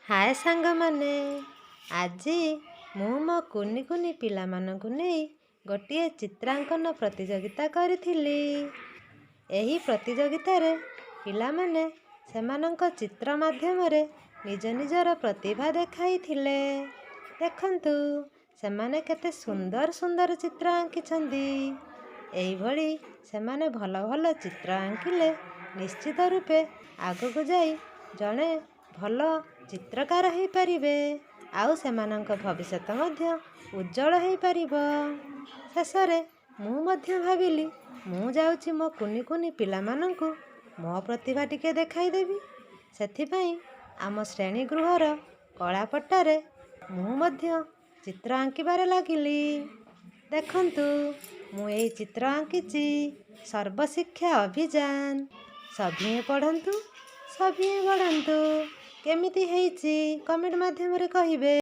हाय सांगमाने, आजी ମୁଁ ମୋ କୁନି କୁନି ପିଲାମାନଙ୍କୁ ନେଇ ଗୋଟିଏ ଚିତ୍ରାଙ୍କନ ପ୍ରତିଯୋଗିତା କରିଥିଲି। ଏହି ପ୍ରତିଯୋଗିତାରେ ପିଲାମାନେ ସେମାନଙ୍କ ଚିତ୍ର ମାଧ୍ୟମରେ ନିଜ ନିଜର ପ୍ରତିଭା ଦେଖାଇଥିଲେ। ଦେଖନ୍ତୁ, ସେମାନେ କେତେ ସୁନ୍ଦର ସୁନ୍ଦର ଚିତ୍ର ଆଙ୍କିଛନ୍ତି। ଏଇଭଳି ସେମାନେ ଭଲ ଭଲ ଚିତ୍ର ଆଙ୍କିଲେ ନିଶ୍ଚିତ ରୂପେ ଆଗକୁ ଯାଇ ଜଣେ ଭଲ ଚିତ୍ରକାର ହୋଇପାରିବେ, ଆଉ ସେମାନଙ୍କ ଭବିଷ୍ୟତ ମଧ୍ୟ ଉଜ୍ଜଳ ହୋଇପାରିବ। ଶେଷରେ ମୁଁ ମଧ୍ୟ ଭାବିଲି, ମୁଁ ଯାଉଛି ମୋ କୁନି କୁନି ପିଲାମାନଙ୍କୁ ମୋ ପ୍ରତିଭା ଟିକେ ଦେଖାଇଦେବି। ସେଥିପାଇଁ ଆମ ଶ୍ରେଣୀ ଗୃହର କଳାପଟାରେ ମୁଁ ମଧ୍ୟ ଚିତ୍ର ଆଙ୍କିବାରେ ଲାଗିଲି। ଦେଖନ୍ତୁ, ମୁଁ ଏହି ଚିତ୍ର ଆଙ୍କିଛି ସର୍ବଶିକ୍ଷା ଅଭିଯାନ। ସଭିଏଁ ପଢ଼ନ୍ତୁ, ସଭିଏଁ ବଢ଼ନ୍ତୁ। କେମିତି ହେଇଛି କମେଣ୍ଟ ମାଧ୍ୟମରେ କହିବେ।